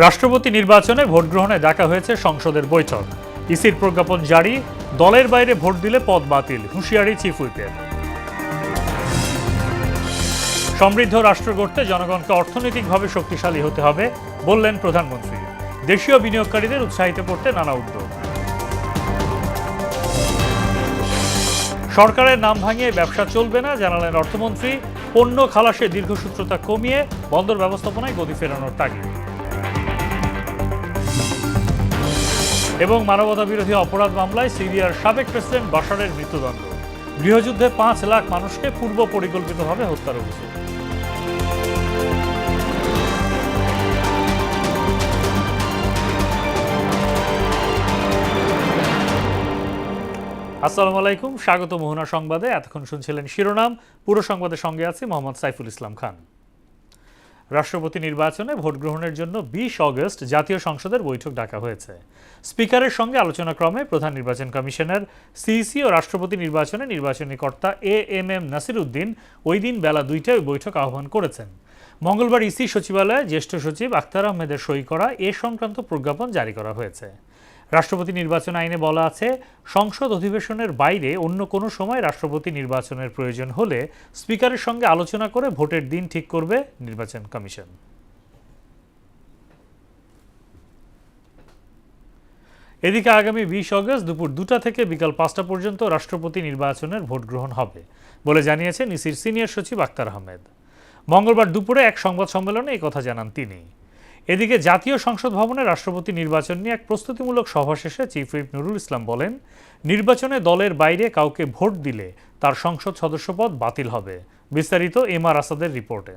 রাষ্ট্রপতি নির্বাচনে ভোট গ্রহণে ডাকা হয়েছে সংসদের বৈঠক। ইসির প্রজ্ঞাপন জারি, দলের বাইরে ভোট দিলে পদ বাতিল, হুঁশিয়ারি চিফ হুইপের। সমৃদ্ধ রাষ্ট্র গড়তে জনগণকে অর্থনৈতিকভাবে শক্তিশালী হতে হবে বললেন প্রধানমন্ত্রী। দেশীয় বিনিয়োগকারীদের উৎসাহিত করতে নানা উদ্যোগ। সরকারের নাম ভাঙিয়ে ব্যবসা চলবে না জানালেন অর্থমন্ত্রী। পণ্য খালাসে দীর্ঘসূত্রতা কমিয়ে বন্দর ব্যবস্থাপনায় গতি ফেরানোর তাগিদ। এবং মানবতা বিরোধী অপরাধ মামলায় সিরিয়ার সাবেক প্রেসিডেন্ট বাশারের মৃত্যুদণ্ড। গৃহযুদ্ধে ৫ লাখ মানুষকে পূর্ব পরিকল্পিতভাবে হত্যার অভিযোগ। আসসালামু আলাইকুম, স্বাগত মোহনা সংবাদে। এতক্ষণ শুনছিলেন শিরোনাম, পুরো সংবাদের সঙ্গে আছি মোহাম্মদ সাইফুল ইসলাম খান। রাষ্ট্রপতি নির্বাচনে ভোট গ্রহণের জন্য ২০ অগস্ট জাতীয় সংসদের বৈঠক ডাকা হয়েছে। স্পিকারের সঙ্গে আলোচনাক্রমে প্রধান নির্বাচন কমিশনার, সিইসি ও রাষ্ট্রপতি নির্বাচনে নির্বাচনী কর্তা এএমএম নাসির উদ্দিন ওই দিন বেলা ২টায় বৈঠক আহ্বান করেছেন। মঙ্গলবার ইসি সচিবালয়ে জ্যেষ্ঠ সচিব আখতার আহমেদের সই করা এ সংক্রান্ত প্রজ্ঞাপন জারি করা হয়েছে। রাষ্ট্রপতি নির্বাচন আইনে বলা আছে, সংসদ অধিবেশনের বাইরে অন্য কোনো সময় রাষ্ট্রপতি নির্বাচনের প্রয়োজন হলে স্পিকারের সঙ্গে আলোচনা করে ভোটের দিন ঠিক করবে নির্বাচন কমিশন। এদিকে আগামী ২০ অগস্ট দুপুর ২টা থেকে বিকাল ৫টা পর্যন্ত রাষ্ট্রপতি নির্বাচনের ভোট গ্রহণ হবে বলে জানিয়েছেন ইসির সিনিয়র সচিব আখতার আহমেদ। মঙ্গলবার দুপুরে এক সংবাদ সম্মেলনে এই কথা জানান তিনি। এদিকে জাতীয় সংসদ ভবনে রাষ্ট্রপতি নির্বাচন নিয়ে এক প্রস্তুতিমূলক সভা শেষে চিফ হুইপ নুরুল ইসলাম বলেন, নির্বাচনে দলের বাইরে কাউকে ভোট দিলে তার সংসদ সদস্যপদ বাতিল হবে। বিস্তারিত এমআর আসাদের রিপোর্টে।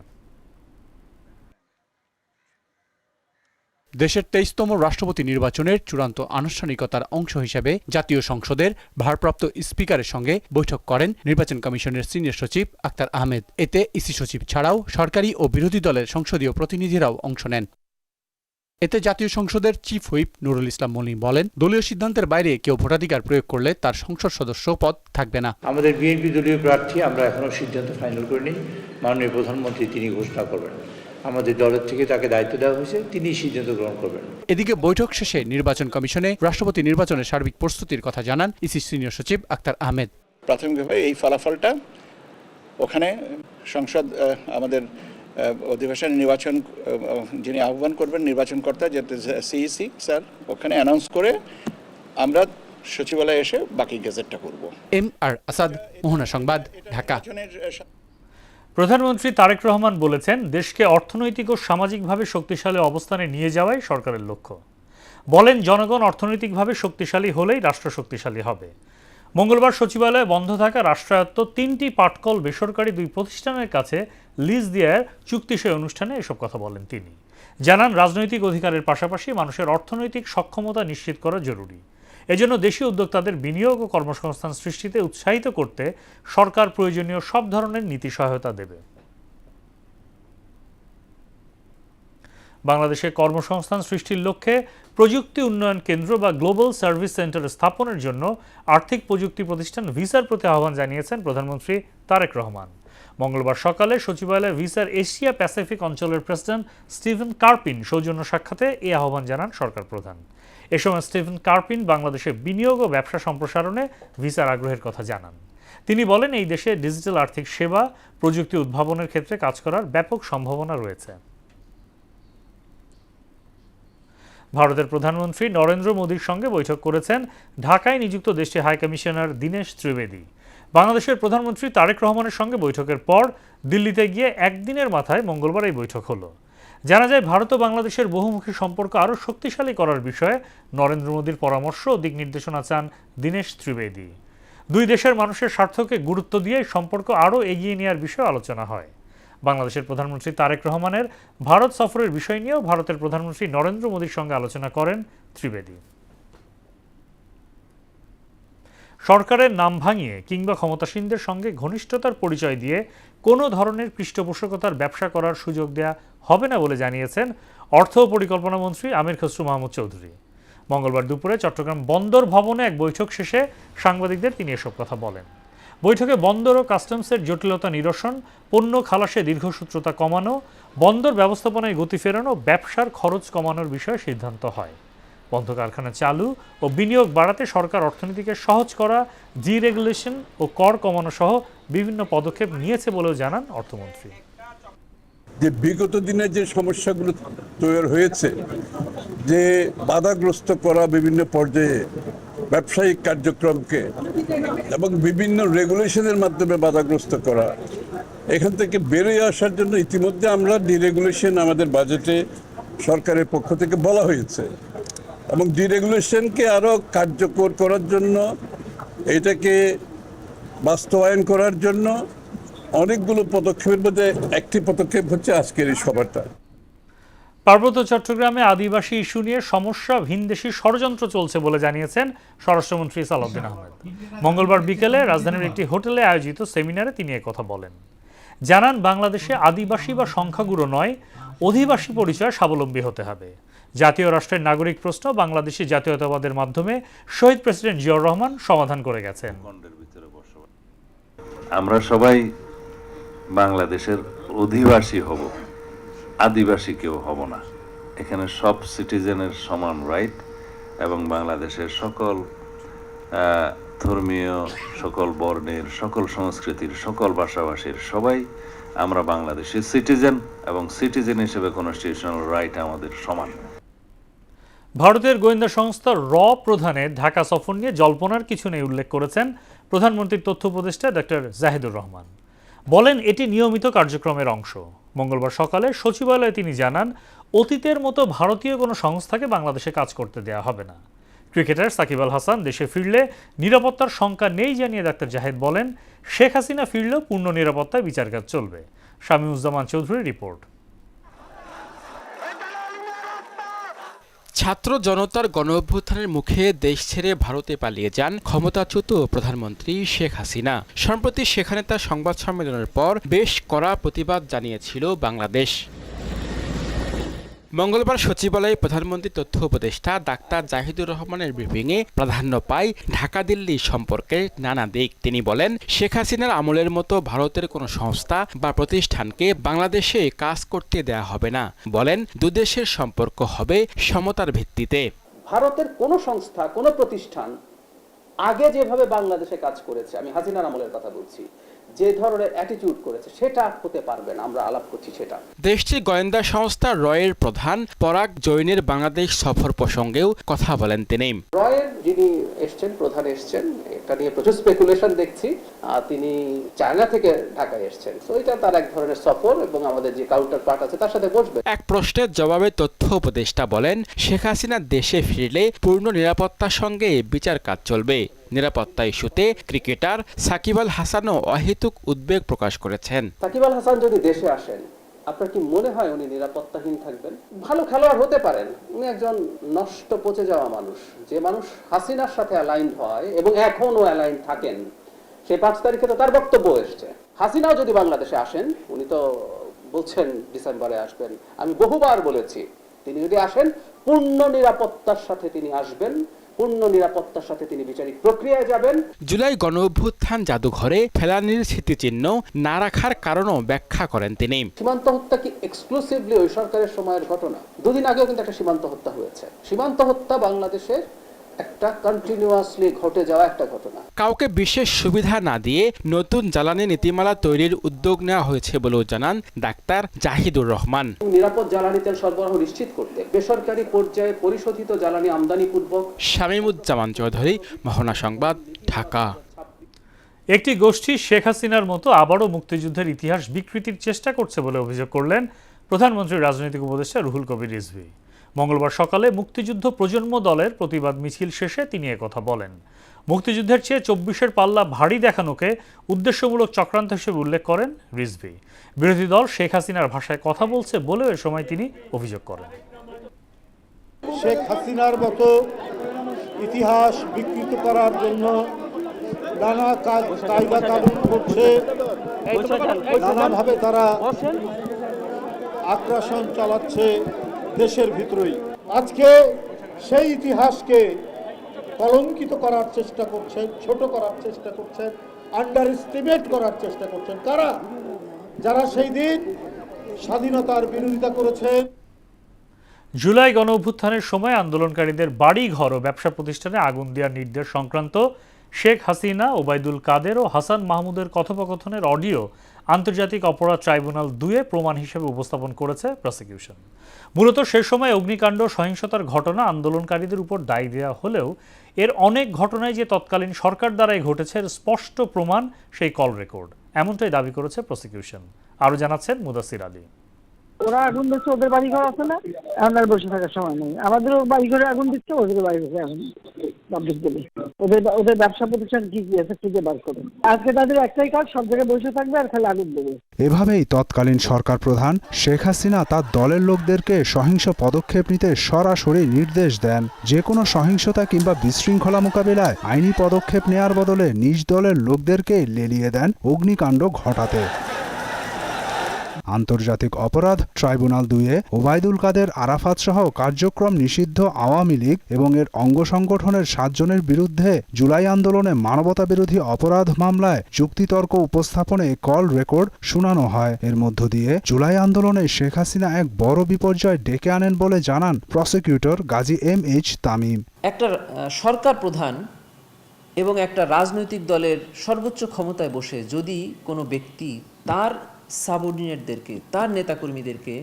দেশের ২৩তম রাষ্ট্রপতি নির্বাচনের চূড়ান্ত আনুষ্ঠানিকতার অংশ হিসেবে জাতীয় সংসদের ভারপ্রাপ্ত স্পিকারের সঙ্গে বৈঠক করেন নির্বাচন কমিশনের সিনিয়র সচিব আখতার আহমেদ। এতে ইসি সচিব ছাড়াও সরকারি ও বিরোধী দলের সংসদীয় প্রতিনিধিরাও অংশ নেন। এতে জাতীয় সংসদের চিফ হুইপ নুরুল ইসলাম মনি বলেন, দলীয় সিদ্ধান্তের বাইরে কেউ ভোটাধিকার প্রয়োগ করলে তার সংসদ সদস্য পদ থাকবে না। আমাদের বিএনপি দলীয় প্রার্থী আমরা এখনো সিদ্ধান্ত ফাইনাল করিনি। মাননীয় প্রধানমন্ত্রী তিনি ঘোষণা করবেন। আমাদের দলের থেকে তাকে দায়িত্ব দেওয়া হয়েছে, তিনি সিদ্ধান্ত গ্রহণ করবেন। এদিকে বৈঠক শেষে নির্বাচন কমিশনে রাষ্ট্রপতি নির্বাচনের সার্বিক প্রস্তুতির কথা জানান ইসি সিনিয়র সচিব আখতার আহমেদ। প্রাথমিকভাবে এই ফলাফলটা ওখানে সংসদ আমাদের অধিবেশন নির্বাচন যিনি আহ্বান করবেন নির্বাচনকর্তা যেটা সিইসি স্যার, ওখানে অ্যানাউন্স করে আমরা সচিবালয়ে এসে বাকি গেজেটটা করব। এমআর আসাদ, মোহনা সংবাদ, ঢাকা। প্রধানমন্ত্রী তারেক রহমান বলেছেন, দেশকে অর্থনৈতিক ও সামাজিকভাবে শক্তিশালী অবস্থানে নিয়ে যাওয়াই সরকারের লক্ষ্য। বলেন, জনগণ অর্থনৈতিকভাবে শক্তিশালী হলেই রাষ্ট্র শক্তিশালী হবে। মঙ্গলবার সচিবালয়ে বন্ধ থাকা রাষ্ট্রায়ত্ত ৩টি পাটকল বেসরকারি ২ প্রতিষ্ঠানের কাছে লিজ দেওয়ার চুক্তিসই অনুষ্ঠানে এসব কথা বলেন তিনি। জানান, রাজনৈতিক অধিকারের পাশাপাশি মানুষের অর্থনৈতিক সক্ষমতা নিশ্চিত করা জরুরি। এজন্য দেশীয় উদ্যোক্তাদের বিনিয়োগ ও কর্মসংস্থান সৃষ্টিতে উৎসাহিত করতে সরকার প্রয়োজনীয় সব ধরনের নীতি সহায়তা দেবে। বাংলাদেশে কর্মসংস্থান সৃষ্টির লক্ষ্যে প্রযুক্তি উন্নয়ন কেন্দ্র বা গ্লোবাল সার্ভিস সেন্টার স্থাপনের জন্য আর্থিক প্রযুক্তি প্রতিষ্ঠান ভিসার প্রতি আহ্বান জানিয়েছেন প্রধানমন্ত্রী তারেক রহমান। মঙ্গলবার সকালে সচিবালয়ে ভিসার এশিয়া প্যাসিফিক অঞ্চলের প্রেসিডেন্ট স্টিভেন কার্পিন সৌজন্য সাক্ষাতে এই আহ্বান জানান সরকার প্রধান। এ সময় স্টিভেন কার্পিন বাংলাদেশে বিনিয়োগ ও ব্যবসা সম্প্রসারণে ভিসার আগ্রহের কথা জানান। তিনি বলেন, এই দেশে ডিজিটাল আর্থিক সেবা, প্রযুক্তি উদ্ভাবনের ক্ষেত্রে কাজ করার ব্যাপক সম্ভাবনা রয়েছে। ভারতের প্রধানমন্ত্রী নরেন্দ্র মোদীর সঙ্গে বৈঠক করেছেন ঢাকায় নিযুক্ত দেশটির হাইকমিশনার দীনেশ ত্রিবেদী। বাংলাদেশের প্রধানমন্ত্রী তারেক রহমানের সঙ্গে বৈঠকের পর দিল্লিতে গিয়ে একদিনের মাথায় মঙ্গলবার এই বৈঠক হলো। জানা যায়, ভারত ও বাংলাদেশের বহুমুখী সম্পর্ক আরও শক্তিশালী করার বিষয়ে নরেন্দ্র মোদীর পরামর্শ ও দিক নির্দেশনা চান দীনেশ ত্রিবেদী। দুই দেশের মানুষের স্বার্থকে গুরুত্ব দিয়ে সম্পর্ক আরও এগিয়ে নেওয়ার বিষয়ে আলোচনা হয়। বাংলাদেশের প্রধানমন্ত্রী তারেক রহমানের ভারত সফরের বিষয় নিয়েও ভারতের প্রধানমন্ত্রী নরেন্দ্র মোদীর সঙ্গে আলোচনা করেন ত্রিবেদী। সরকারের নাম ভাঙিয়ে কিংবা ক্ষমতাসীনদের সঙ্গে ঘনিষ্ঠতার পরিচয় দিয়ে কোনো ধরনের পৃষ্ঠপোষকতার ব্যবসা করার সুযোগ দেয়া হবে না বলে জানিয়েছেন অর্থ ও পরিকল্পনা মন্ত্রী আমির খসরু মাহমুদ চৌধুরী। মঙ্গলবার দুপুরে চট্টগ্রাম বন্দর ভবনে এক বৈঠক শেষে সাংবাদিকদের তিনি এসব কথা বলেন। বৈঠকে বন্দর ও কাস্টমসের জটিলতা নিরসন, পণ্য খালাসে দীর্ঘসূত্রতা কমানো, বন্দর ব্যবস্থাপনায় গতি ফেরানো, ব্যবসার খরচ কমানোর বিষয়ে সিদ্ধান্ত হয়। বন্ধ কারখানা চালু ও বিনিয়োগ বাড়াতে সরকার অর্থনীতিকে সহজ করা, ডিরেগুলেশন ও কর কমানো সহ বিভিন্ন পদক্ষেপ নিয়েছে বলেও জানান অর্থমন্ত্রী। যে বিগত দিনে যে সমস্যাগুলো তৈরি হয়েছে, যে বাধাগ্রস্ত করা বিভিন্ন পর্যায়ে ব্যবসায়িক কার্যক্রমকে এবং বিভিন্ন রেগুলেশনের মাধ্যমে বাধাগ্রস্ত করা, এখান থেকে বেরিয়ে আসার জন্য ইতিমধ্যে আমরা ডিরেগুলেশন আমাদের বাজেটে সরকারের পক্ষ থেকে বলা হয়েছে এবং ডিরেগুলেশনকে আরও কার্যকর করার জন্য, এটাকে বাস্তবায়ন করার জন্য অনেকগুলো পদক্ষেপের মধ্যে একটি পদক্ষেপ হচ্ছে আজকের এই সভাটা। পার্বত্য চট্টগ্রামে আদিবাসী ইস্যু নিয়ে সমস্যা ভিনদেশী ষড়যন্ত্র চলছে বলে জানিয়েছেন স্বরাষ্ট্রমন্ত্রী সালাউদ্দিন আহমেদ। মঙ্গলবার বিকেলে রাজধানীর একটি হোটেলে আয়োজিত সেমিনারে তিনি একথা বলেন। জানান, বাংলাদেশে আদিবাসী বা সংখ্যাগুরু নয়, অধিবাসী পরিচয় স্বাবলম্বী হতে হবে। জাতীয় রাষ্ট্রের নাগরিক প্রশ্ন বাংলাদেশি জাতীয়তাবাদের মাধ্যমে শহীদ প্রেসিডেন্ট জিয়াউর রহমান সমাধান করে গেছেন। আমরা সবাই বাংলাদেশের অধিবাসী হব, আদিবাসী কেউ হব না। এখানে সব সিটিজেনের সমান রাইট এবং বাংলাদেশের সকল ধর্মীয়, সকল বর্ণের, সকল সংস্কৃতির, সকল ভাষাভাষীর সবাই আমরা বাংলাদেশি সিটিজেন এবং সিটিজেন হিসেবে কনস্টিটিউশনাল রাইট আমাদের সমান। ভারতের গোয়েন্দা সংস্থা র প্রধানের ঢাকা সফর নিয়ে জল্পনার কিছু নেই উল্লেখ করেছেন প্রধানমন্ত্রীর তথ্য উপদেষ্টা ডক্টর জাহিদুর রহমান। বলেন, এটি নিয়মিত কার্যক্রমের অংশ। মঙ্গলবার সকালে সচিবালয়ে তিনি জানান, অতীতের মতো ভারতীয় কোনো সংস্থাকে বাংলাদেশে কাজ করতে দেওয়া হবে না। ক্রিকেটার সাকিব আল হাসান দেশে ফিরলে নিরাপত্তার শঙ্কা নেই জানিয়ে ডাক্তার জাহিদ বলেন, শেখ হাসিনা ফিরলেও পূর্ণ নিরাপত্তায় বিচার কাজ চলবে। শামীউজ্জামান চৌধুরীর রিপোর্ট। ছাত্র জনতার গণঅভ্যুত্থানের মুখে দেশ ছেড়ে ভারতে পালিয়ে যান ক্ষমতাচ্যুত প্রধানমন্ত্রী শেখ হাসিনা। সম্প্রতি সেখানে তার সংবাদ সম্মেলনের পর বেশ কড়া প্রতিবাদ জানিয়েছিল বাংলাদেশ। মঙ্গলবার সচিবালয়ে প্রধানমন্ত্রীর তথ্য উপদেষ্টা ডাক্তার জাহিদুর রহমানের ব্রিফিংয়ে প্রাধান্য পায় ঢাকা দিল্লি সম্পর্কে নানা দিক। তিনি বলেন, শেখ হাসিনার আমলের মতো ভারতের কোনো সংস্থা বা প্রতিষ্ঠানকে বাংলাদেশে কাজ করতে দেয়া হবে না। বলেন, দুদেশের সম্পর্ক হবে সমতার ভিত্তিতে। ভারতের কোনো সংস্থা, কোনো প্রতিষ্ঠান আগে যেভাবে বাংলাদেশে কাজ করেছে, আমি হাসিনার আমলের কথা বলছি, যে ধরনের অ্যাটিটিউড করেছে সেটা হতে পারবে না। আমরা আলাপ করছি সেটা। দেশটির গোয়েন্দা সংস্থা রয়ের প্রধান পরাগ জৈনের বাংলাদেশ সফর প্রসঙ্গেও কথা বলেন তিনি। রয়ের যিনি এসছেন, প্রধান এসছেন, এটা নিয়ে প্রচুর স্পেকুলেশন দেখছি। তিনি চায়না থেকে ঢাকায় এসছেন, তো এটা তার এক ধরনের সফর এবং আমাদের যে কাউন্টার পার্ট আছে তার সাথে বসবে। এক প্রশ্নের জবাবে তথ্য উপদেষ্টা বলেন, শেখ হাসিনা দেশে ফিরলে পূর্ণ নিরাপত্তার সঙ্গে বিচার কাজ চলবে। নিরাপত্তা ইস্যুতে ক্রিকেটার সাকিব আল হাসানও অহেতুক উদ্বেগ প্রকাশ করেছেন। সাকিব আল হাসান যদি দেশে আসেন, আপনার কি মনে হয় উনি নিরাপত্তাহীন থাকবেন? ভালো খেলোয়াড় হতে পারেন, উনি একজন নষ্ট পচে যাওয়া মানুষ। যে মানুষ হাসিনার সাথে অ্যালাইন্ড হয় এবং এখনও অ্যালাইন্ড থাকেন, সেই 5 তারিখে তো তার বক্তব্য এসছে। হাসিনাও যদি বাংলাদেশে আসেন, উনি তো বলছেন ডিসেম্বরে আসবেন, আমি বহুবার বলেছি, তিনি যদি আসেন পূর্ণ নিরাপত্তার সাথে তিনি আসবেন, পূর্ণ নিরাপত্তার সাথে তিনি বিচারিক প্রক্রিয়ায় যাবেন। জুলাই গণঅভ্যুত্থান জাদুঘরে ফেলানির স্মৃতিচিহ্ন না রাখার কারণও ব্যাখ্যা করেন তিনি। সীমান্ত হত্যা কি এক্সক্লুসিভলি ওই সরকারের সময়ের ঘটনা? 2 দিন আগেও কিন্তু একটা সীমান্ত হত্যা হয়েছে। সীমান্ত হত্যা বাংলাদেশের একটা কন্টিনিউয়াসলি ঘটে যাওয়া একটা ঘটনা। কাউকে বিশেষ সুবিধা না দিয়ে নতুন জ্বালানি নীতিমালা তৈরির উদ্যোগ নেওয়া হয়েছে বলেও জানান ডাক্তার জাহিদুর রহমান। নিরাপদ জ্বালানি তেল সরবরাহ নিশ্চিত করতে বেসরকারি পর্যায়ে পরিশোধিত জ্বালানি আমদানি পূর্বক। শামীমুজ্জামান চৌধুরী, মোহনা সংবাদ, ঢাকা। একটি গোষ্ঠী শেখ হাসিনার মতো আবারও মুক্তিযুদ্ধের ইতিহাস বিকৃতির চেষ্টা করছে বলে অভিযোগ করলেন প্রধানমন্ত্রীর রাজনৈতিক উপদেষ্টা রুহুল কবির রিজভী। মঙ্গলবার সকালে মুক্তিযুদ্ধ প্রজন্ম দলের প্রতিবাদ মিছিল শেষে তিনি একথা বলেন। মুক্তিযুদ্ধের চেয়ে 24-এর পাল্লা ভারী দেখানোকে উদ্দেশ্যমূলক চক্রান্ত হিসেবে উল্লেখ করেন রিজভী। বিরোধী দল শেখ হাসিনার ভাষায় কথা বলছে বলেও এ সময় তিনি অভিযোগ করেন। শেখ হাসিনার মতো ইতিহাস বিকৃত করার জন্য নানা কায়দা কানুন করছে, নানাভাবে তারা আগ্রাসন চালাচ্ছে দেশের ভিতরেই। আজকে সেই ইতিহাসকে কলঙ্কিত করার চেষ্টা করছেন, ছোট করার চেষ্টা করছেন, আন্ডার এস্টিমেট করার চেষ্টা করছেন। কারা? যারা সেই দিন স্বাধীনতার বিরোধিতা করেছেন। জুলাই গণ অভ্যুত্থানের সময় আন্দোলনকারীদের বাড়ি ঘর ও ব্যবসা প্রতিষ্ঠানে আগুন দেওয়ার নির্দেশ সংক্রান্ত শেখ হাসিনা, ওবায়দুল কাদের ও হাসান মাহমুদের কথোপকথনের অডিও আন্তর্জাতিক অপরাধ ট্রাইব্যুনাল 2-এ প্রমাণ হিসেবে উপস্থাপন করেছে প্রসিকিউশন। মূলত সে সময় অগ্নিকাণ্ড সহিংসতার ঘটনা আন্দোলনকারীদের উপর দায় দেওয়া হলেও এর অনেক ঘটনায় যে তৎকালীন সরকার দ্বারাই ঘটেছে এর স্পষ্ট প্রমাণ সেই কল রেকর্ড, এমনটাই দাবি করেছে প্রসিকিউশন। আরও জানাচ্ছেন মুদাসির আলী। ওরা আগুন দিচ্ছে, ওদের বাড়ি ঘর আছে না, এখন আর বসে থাকার সময় নেই। আমাদেরও বাড়ি ঘরে আগুন দিচ্ছে, ওদের বাড়ি ঘরে আগুন পাবলিক দিলে ওদের ব্যবসা প্রতিষ্ঠান কি কি আছে খুঁজে বার করে। আজকে তাদের একটাই কাজ, সব জায়গায় বসে থাকবে আর খালি আগুন দেবে। এভাবেই তৎকালীন সরকার প্রধান শেখ হাসিনা তার দলের লোকদেরকে সহিংস পদক্ষেপ নিতে সরাসরি নির্দেশ দেন। যে কোনো সহিংসতা কিংবা বিশৃঙ্খলা মোকাবিলায় আইনি পদক্ষেপ নেয়ার বদলে নিজ দলের লোকদেরকে লেলিয়ে দেন অগ্নিকাণ্ড ঘটাতে। আন্তর্জাতিক অপরাধ ট্রাইব্যুনাল 2-এ ওবায়দুল কাদের, আরাফাত সহ কার্যক্রম নিষিদ্ধ আওয়ামী লীগ এবং এর অঙ্গ সংগঠনের 7 জনের বিরুদ্ধে জুলাই আন্দোলনে মানবতাবিরোধী অপরাধ মামলায় যুক্তিতর্ক উপস্থাপনে কল রেকর্ড শোনানো হয়। এর মধ্য দিয়ে জুলাই আন্দোলনে শেখ হাসিনা এক বড় বিপর্যয় ডেকে আনেন বলে জানান প্রসিকিউটর গাজী MH তামিম। একটা সরকার প্রধান এবং একটা রাজনৈতিক দলের সর্বোচ্চ ক্ষমতায় বসে যদি কোনো ব্যক্তি তার সাবঅর্ডিনেটদেরকে, তার নেতাকর্মীদেরকে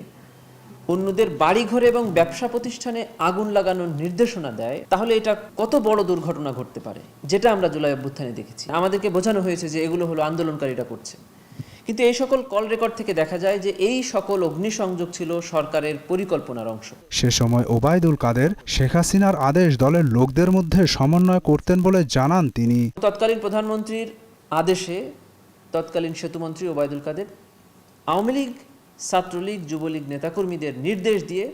অন্যদের বাড়িঘরে এবং ব্যবসা প্রতিষ্ঠানে আগুন লাগানোর নির্দেশনা দেয়, তাহলে এটা কত বড় দুর্ঘটনা ঘটতে পারে, যেটা আমরা জুলাই অভ্যুত্থানে দেখেছি। আমাদেরকে বোঝানো হয়েছে যে এগুলো হলো আন্দোলনকারীরা করছে, কিন্তু এই সকল কল রেকর্ড থেকে দেখা যায় যে এই সকল অগ্নিসংযোগ ছিল সরকারের পরিকল্পনার অংশ। সে সময় ওবায়দুল কাদের শেখ হাসিনার আদেশ দলের লোকদের মধ্যে সমন্বয় করতেন বলে জানান তিনি। তৎকালীন প্রধানমন্ত্রীর আদেশে তৎকালীন সেতুমন্ত্রী ওবায়দুল কাদের আওয়ামী লীগ, ছাত্রলীগ, যুবলীগ নেতাকর্মীদের নির্দেশ দিয়ে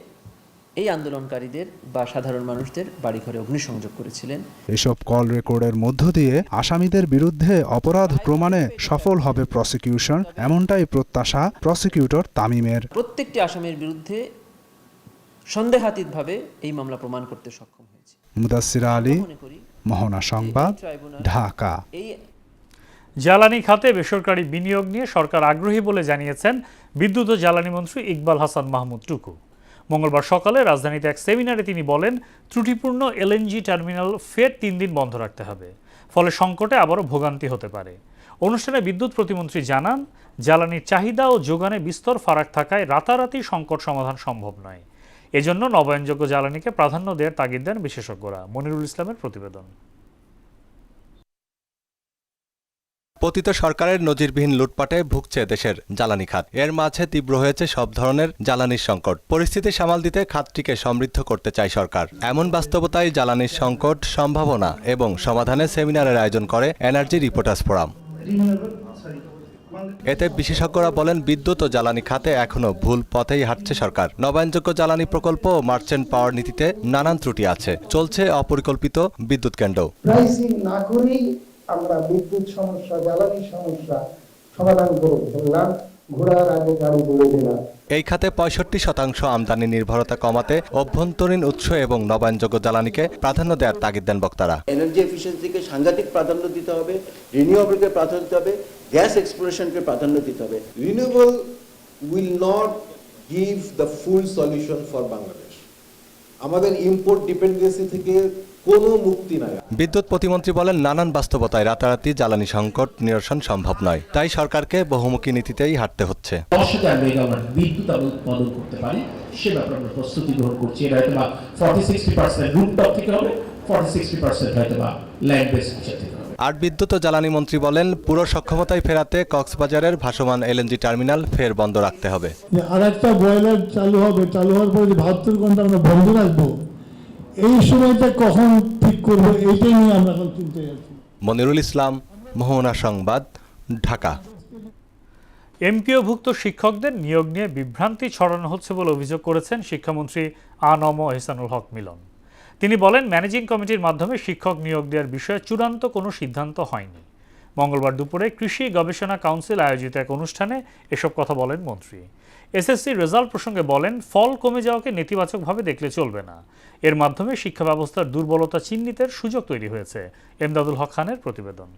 এই আন্দোলনকারীদের বা সাধারণ মানুষদের বাড়িঘরে অগ্নিসংযোগ করেছিলেন। এসব কল রেকর্ডের মধ্য দিয়ে আসামিদের বিরুদ্ধে অপরাধ প্রমাণে সফল হবে প্রসিকিউশন, এমনটাই প্রত্যাশা প্রসিকিউটর তামিমের। প্রত্যেকটি আসামির বিরুদ্ধে সন্দেহাতীতভাবে এই মামলা প্রমাণ করতে সক্ষম হয়েছে। মুদাসসির আলী, মোহনা সংবাদ, ঢাকা। জ্বালানি খাতে বেসরকারি বিনিয়োগ নিয়ে সরকার আগ্রহী বলে জানিয়েছেন বিদ্যুৎ ও জ্বালানি মন্ত্রী ইকবাল হাসান মাহমুদ টুকু। মঙ্গলবার সকালে রাজধানীতে এক সেমিনারে তিনি বলেন, ত্রুটিপূর্ণ LNG টার্মিনাল ফের 3 দিন বন্ধ রাখতে হবে, ফলে সংকটে আবারও ভোগান্তি হতে পারে। অনুষ্ঠানে বিদ্যুৎ প্রতিমন্ত্রী জানান, জ্বালানির চাহিদা ও যোগানে বিস্তর ফারাক থাকায় রাতারাতি সংকট সমাধান সম্ভব নয়। এজন্য নবায়নযোগ্য জ্বালানিকে প্রাধান্য দেওয়ার তাগিদ দেন বিশেষজ্ঞরা। মনিরুল ইসলামের প্রতিবেদন। পতিত সরকারের নজিরবিহীন লুটপাটে ভুগছে দেশের জ্বালানি খাত। এর মাঝে তীব্র হয়েছে সব ধরনের জ্বালানির সংকট। পরিস্থিতি সামাল দিতে খাতটিকে সমৃদ্ধ করতে চায় সরকার। এমন বাস্তবতায় জ্বালানির সংকট, সম্ভাবনা এবং সমাধানে সেমিনারের আয়োজন করে এনার্জি রিপোর্টার্স ফোরাম। এতে বিশেষজ্ঞরা বলেন, বিদ্যুৎ ও জ্বালানি খাতে এখনো ভুল পথেই হাঁটছে সরকার। নবায়নযোগ্য জ্বালানি প্রকল্প ও মার্চেন্ট পাওয়ার নীতিতে নানান ত্রুটি আছে। চলছে অপরিকল্পিত বিদ্যুৎ কেন্দ্র। প্রাইসিং না করেই আমরা বিদ্যুৎ সমস্যা, জ্বালানি সমস্যা সমাধান করে ফেললাম। ঘোড়ার আগে গাড়ি দৌড়ে দিলাম। এই খাতে 65% আমদানি নির্ভরতা কমাতে অভ্যন্তরীণ উৎস এবং নবায়নযোগ্য জ্বালানিকে প্রাধান্য দেওয়ার তাগিদ দেন বক্তারা। এনার্জি এফিসিয়েন্সিকে সাংঘাতিক প্রাধান্য দিতে হবে, রিনিউয়েবলকে প্রাধান্য দিতে হবে, গ্যাস এক্সপ্লোরেশনকে প্রাধান্য দিতে হবে। Renewable will not give the full solution for Bangladesh. আমাদের ইম্পোর্ট ডিপেন্ডেন্সি থেকে কোনো মুক্তি নাই। বিদ্যুৎ প্রতিমন্ত্রী বলেন, নানান বাস্তবতায় রাতারাতি জ্বালানি সংকট নিরসন সম্ভব নয়, তাই সরকারকে বহুমুখী নীতিতেই হাঁটতে হচ্ছে। 10,000 মেগাওয়াট বিদ্যুৎ আমরা উৎপাদন করতে পারি, সে ব্যাপারে আমরা প্রস্তুতি গ্রহণ করছি। এটা হয়তো বা 40-60% রুফটপ থেকে হবে, 40-60% হয়তো বা ল্যান্ড বেস থেকে হবে। আর বিদ্যুৎ ও জ্বালানি মন্ত্রী বলেন, পুরো সক্ষমতায় ফেরাতে কক্সবাজারের ভাসমান LNG টার্মিনাল ফের বন্ধ রাখতে হবে। আর একটা বয়লার চালু হবে, চালু হওয়ার পরে 72 ঘন্টা আমরা বন্ধ রাখবো, এই সময়টা কখন ঠিক করবো, এইটাই নিয়ে আমরা এখন চিন্তায় আছি। মনিরুল ইসলাম, মোহনা সংবাদ, ঢাকা। এমপিওভুক্ত শিক্ষকদের নিয়োগ নিয়ে বিভ্রান্তি ছড়ানো হচ্ছে বলে অভিযোগ করেছেন শিক্ষামন্ত্রী আ.ন.ম এহসানুল হক মিলন। তিনি বলেন, ম্যানেজিং কমিটির মাধ্যমে শিক্ষক নিয়োগ দেওয়ার বিষয়ে চূড়ান্ত কোনো সিদ্ধান্ত হয়নি। মঙ্গলবার দুপুরে কৃষি গবেষণা কাউন্সিল আয়োজিত এক অনুষ্ঠানে এসব কথা বলেন মন্ত্রী। এসএসসি রেজাল্ট প্রসঙ্গে বলেন, ফল কমে যাওয়াকে নেতিবাচকভাবে দেখলে চলবে না। এর মাধ্যমে শিক্ষা ব্যবস্থার দুর্বলতা চিহ্নিতের সুযোগ তৈরি হয়েছে। এমদাদুল হক খানের প্রতিবেদন।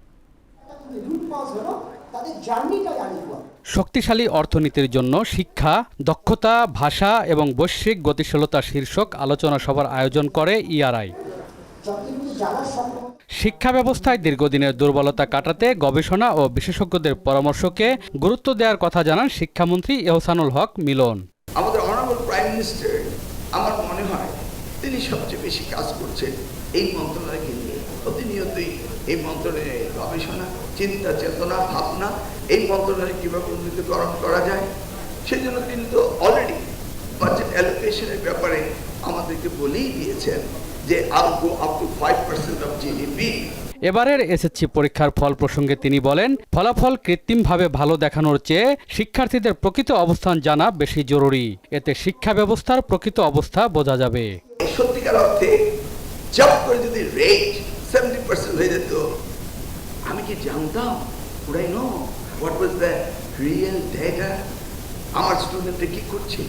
শক্তিশালী অর্থনীতির জন্য শিক্ষা, দক্ষতা, ভাষা এবং বৈশ্বিক গতিশীলতা শীর্ষক আলোচনা সভার আয়োজন করে ইআরআই। শিক্ষা ব্যবস্থায় দীর্ঘদিনের দুর্বলতা কাটাতে গবেষণা ও বিশেষজ্ঞদের পরামর্শকে গুরুত্ব দেওয়ার কথা জানান শিক্ষামন্ত্রী এহসানুল হক মিলন। আমাদের অনারেবল প্রাইম মিনিস্টার, আমার মনে হয় তিনি সবচেয়ে বেশি কাজ করছেন এই মন্ত্রণালয়কে নিয়ে। প্রতিনিয়তই এই মন্ত্রণালয়ের গবেষণা, চিন্তা, চেতনা, ভাবনা, এই মন্ত্রণালয় কীভাবে উন্নীতকরণ করা যায়, সেই জন্য তিনি তো অলরেডি বাজেট অ্যালোকেশনের ব্যাপারে আমাদেরকে বলেই দিয়েছেন যে আরো go up to 5% of GDP. এবারের এসএসসি পরীক্ষার ফল প্রসঙ্গে তিনি বলেন, ফলাফল কৃত্রিমভাবে ভালো দেখানোর চেয়ে শিক্ষার্থীদের প্রকৃত অবস্থান জানা বেশি জরুরি। এতে শিক্ষা ব্যবস্থার প্রকৃত অবস্থা বোঝা যাবে। সত্যিকার অর্থে জব করে যদি রেট 70% হয়ে যেত, আমি কি জানতাম? Would I know what was the real data? আমার স্টুডেন্টরা কি করছে?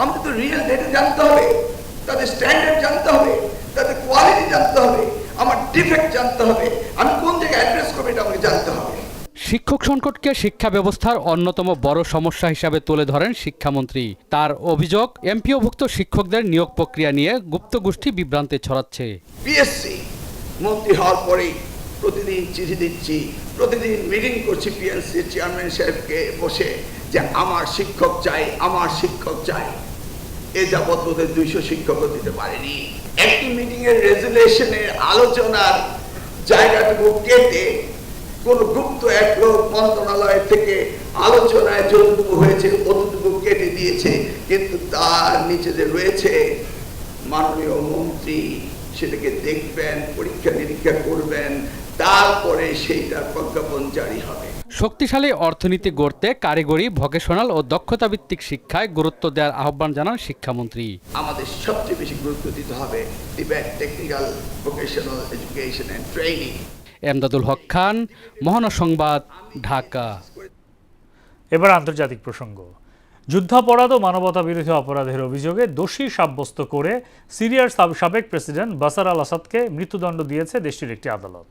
আমাদের তো রিয়েল ডেটা জানতে হবে, তাদের স্ট্যান্ডার্ড জানতে হবে, তাদের কোয়ালিটি জানতে হবে, আমার ডিফেক্ট জানতে হবে, আমি কোন জায়গায় অ্যাড্রেস করবো এটা আমাকে জানতে হবে। শিক্ষক সংকটকে শিক্ষা ব্যবস্থার অন্যতম বড় সমস্যা হিসাবে তুলে ধরেন শিক্ষামন্ত্রী। তার অভিযোগ, এমপিওভুক্ত শিক্ষকদের নিয়োগ প্রক্রিয়া নিয়ে গুপ্ত গোষ্ঠী বিভ্রান্তি ছড়াচ্ছে। পিএসসি মন্ত্রী হওয়ার পরে প্রতিদিন চিঠি দিচ্ছি, প্রতিদিন মিটিং করছি পিএসসি চেয়ারম্যান সাহেবকে বসে যে আমার শিক্ষক চাই, আমার শিক্ষক চাই। এ যাবৎ ওদের 200 শিক্ষকও দিতে পারেনি। একটি মিটিং এর রেজুলেশনের আলোচনার জায়গাটুকু কেটে কোন গুপ্ত এক লোক মন্ত্রণালয় থেকে আলোচনায় যতটুকু হয়েছে অতটুকু কেটে দিয়েছে, কিন্তু তার নিচে যে রয়েছে মাননীয় মন্ত্রী সেটাকে দেখবেন, পরীক্ষা নিরীক্ষা করবেন, তারপরে সেইটার প্রজ্ঞাপন জারি হবে। শক্তিশালী অর্থনীতি গড়তে কারিগরি, ভোকেশনাল ও দক্ষতা ভিত্তিক শিক্ষায় গুরুত্ব দেওয়ার আহ্বান জানান শিক্ষামন্ত্রী। আমাদের সবচেয়ে বেশি গুরুত্ব দিতে হবে technical vocational education and training. Emdadul Haque Khan, মহানা সংবাদ, ঢাকা। এবার আন্তর্জাতিক প্রসঙ্গ। যুদ্ধাপরাধ ও মানবতা বিরোধী অপরাধের অভিযোগে দোষী সাব্যস্ত করে সিরিয়ার সাবেক প্রেসিডেন্ট বাশার আল আসাদকে মৃত্যুদণ্ড দিয়েছে দেশটির একটি আদালত।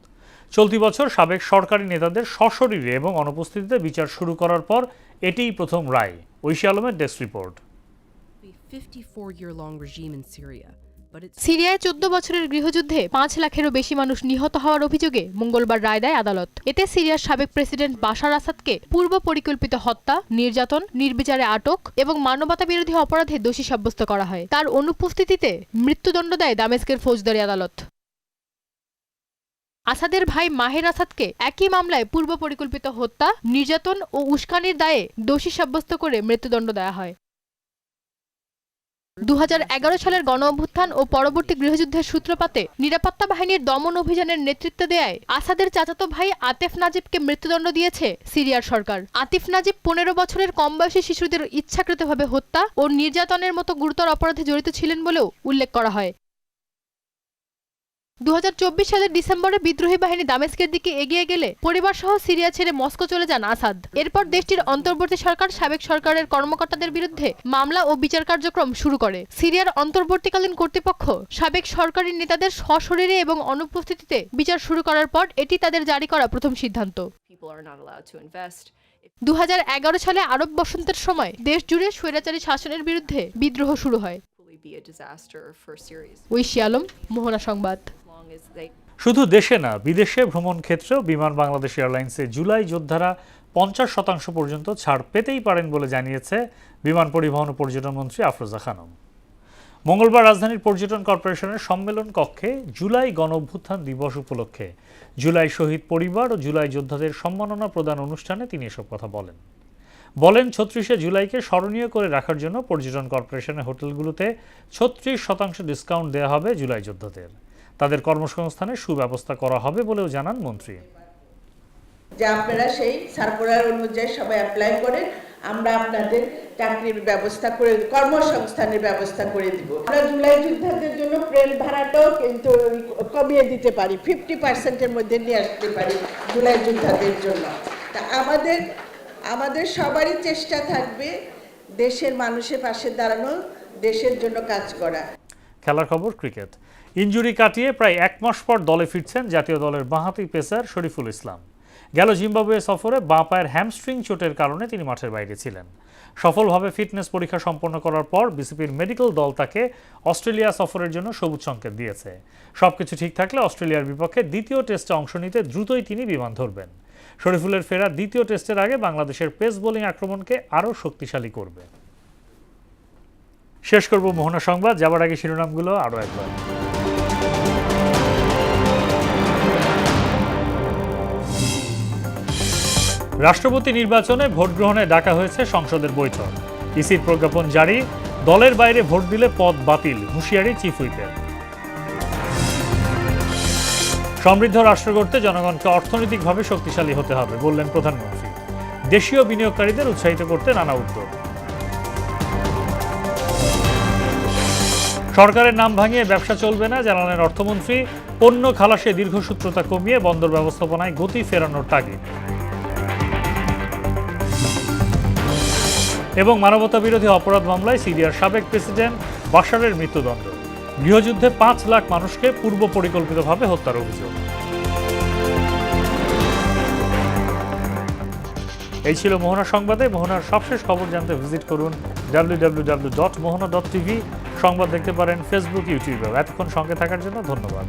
চলতি বছর সাবেক সরকারি নেতাদের সশরীরে এবং অনুপস্থিতিতে বিচার শুরু করার পর এটিই প্রথম রায়। ঐশী আলমের ডেস্ক রিপোর্ট। সিরিয়ায় 14 বছরের গৃহযুদ্ধে 5 লাখেরও বেশি মানুষ নিহত হওয়ার অভিযোগে মঙ্গলবার রায় দেয় আদালত। এতে সিরিয়ার সাবেক প্রেসিডেন্ট বাশার আসাদকে পূর্ব পরিকল্পিত হত্যা, নির্যাতন, নির্বিচারে আটক এবং মানবতা বিরোধী অপরাধে দোষী সাব্যস্ত করা হয়। তার অনুপস্থিতিতে মৃত্যুদণ্ড দেয় দামেস্কের ফৌজদারি আদালত। আসাদের ভাই মাহের আসাদকে একই মামলায় পূর্ব পরিকল্পিত হত্যা, নির্যাতন ও উস্কানির দায়ে দোষী সাব্যস্ত করে মৃত্যুদণ্ড দেওয়া হয়। 2011 সালের গণঅভ্যুত্থান ও পরবর্তী গৃহযুদ্ধের সূত্রপাতে নিরাপত্তা বাহিনীর দমন অভিযানের নেতৃত্ব দেয় আসাদের চাচাতো ভাই আতিফ নাজিবকে মৃত্যুদণ্ড দিয়েছে সিরিয়ার সরকার। আতিফ নাজিব 15 বছরের কম বয়সী শিশুদের ইচ্ছাকৃতভাবে হত্যা ও নির্যাতনের মতো গুরুতর অপরাধে জড়িত ছিলেন বলেও উল্লেখ করা হয়। 2024 সালের ডিসেম্বরে বিদ্রোহী বাহিনী দামেস্কের দিকে এগিয়ে গেলে পরিবার সহ সিরিয়া ছেড়ে মস্কো চলে যান আসাদ। এরপর দেশটির অন্তর্বর্তী সরকার সাবেক সরকারের কর্মকর্তাদের বিরুদ্ধে মামলা ও বিচার কার্যক্রম শুরু করে। সিরিয়ার অন্তর্বর্তীকালীন কর্তৃপক্ষ সাবেক সরকারি নেতাদের সশরীরে এবং অনুপস্থিতিতে বিচার শুরু করার পর এটি তাদের জারি করা প্রথম সিদ্ধান্ত। 2011 সালে আরব বসন্তের সময় দেশ জুড়ে স্বৈরাচারী শাসনের বিরুদ্ধে বিদ্রোহ শুরু হয়। ঐশী আলম, মোহনা সংবাদ। শুধু দেশে না, বিদেশে ভ্রমণ ক্ষেত্রেও বিমান বাংলাদেশ এয়ারলাইন্সে জুলাই যোদ্ধারা 50% পর্যন্ত ছাড় পেতেই পারেন বলে জানিয়েছে বিমান পরিবহন ও পর্যটন মন্ত্রী আফরোজা খানম। মঙ্গলবার রাজধানীর পর্যটন কর্পোরেশনের সম্মেলন কক্ষে জুলাই গণঅভ্যুত্থান দিবস উপলক্ষে জুলাই শহীদ পরিবার ও জুলাই যোদ্ধাদের সম্মাননা প্রদান অনুষ্ঠানে তিনি এসব কথা বলেন। 36শে জুলাইকে স্মরণীয় করে রাখার জন্য পর্যটন কর্পোরেশনের হোটেলগুলোতে 36% ডিসকাউন্ট দেওয়া হবে জুলাই যোদ্ধাদের। তাদের কর্মসংস্থানের সুব্যবস্থা করা হবে বলেও জানান মন্ত্রী। যে আপনারা সেই সার্কুলার অনুযায়ী সবাই অ্যাপ্লাই করেন, আমরা আপনাদের চাকরির ব্যবস্থা করে, কর্মসংস্থানের ব্যবস্থা করে দিব। আমরা জুলাই যোদ্ধাদের জন্য প্লেন ভাড়াটাও কিন্তু কমিয়ে দিতে পারি, 50%-এর মধ্যে নিয়ে আসতে পারি জুলাই যোদ্ধাদের জন্য। তা আমাদের সবারই চেষ্টা থাকবে দেশের মানুষের পাশে দাঁড়ানো, দেশের জন্য কাজ করা। খেলার খবর, ক্রিকেট। ইনজুরি কাটিয়ে প্রায় 1 মাস পর দলে ফিরছেন জাতীয় দলের বাঁহাতি পেসার শরীফুল ইসলাম। গেল জিম্বাবুয়ে সফরে বাঁ পায়ের হ্যামস্ট্রিং চোটের কারণে তিনি মাঠের বাইরে ছিলেন। সফলভাবে ফিটনেস পরীক্ষা সম্পন্ন করার পর বিসিবির মেডিকেল দল তাকে অস্ট্রেলিয়া সফরের জন্য সবুজ সংকেত দিয়েছে। সবকিছু ঠিক থাকলে অস্ট্রেলিয়ার বিপক্ষে দ্বিতীয় টেস্টে অংশ নিতে দ্রুতই তিনি বিমান ধরবেন। শরীফুলের ফেরা দ্বিতীয় টেস্টের আগে বাংলাদেশের পেস বোলিং আক্রমণকে আরও শক্তিশালী করবে। শেষ করব মোহনা সংবাদ, যাবার আগে শিরোনামগুলো আরও একবার। রাষ্ট্রপতি নির্বাচনে ভোট গ্রহণে ডাকা হয়েছে সংসদের বৈঠক। ইসির প্রজ্ঞাপন জারি, দলের বাইরে ভোট দিলে পদ বাতিল, হুঁশিয়ারি চিফ হুইপের। সমৃদ্ধ রাষ্ট্র গড়তে জনগণকে অর্থনৈতিকভাবে শক্তিশালী হতে হবে বললেন প্রধানমন্ত্রী। দেশীয় বিনিয়োগকারীদের উৎসাহিত করতে নানা উদ্যোগ। সরকারের নাম ভাঙিয়ে ব্যবসা চলবে না জানালেন অর্থমন্ত্রী। পণ্য খালাসে দীর্ঘসূত্রতা কমিয়ে বন্দর ব্যবস্থাপনায় গতি ফেরানোর তাগিদ। এবং মানবতা বিরোধী অপরাধ মামলায় সিরিয়ার সাবেক প্রেসিডেন্ট বাশারের মৃত্যুদণ্ড। গৃহযুদ্ধে 5 লাখ মানুষকে পূর্ব পরিকল্পিতভাবে হত্যার অভিযোগ। এই ছিল মোহনা সংবাদে। মোহনার সবশেষ খবর জানতে ভিজিট করুন www.mohana.tv। সংবাদ দেখতে পারেন ফেসবুক, ইউটিউবেও। এতক্ষণ সঙ্গে থাকার জন্য ধন্যবাদ।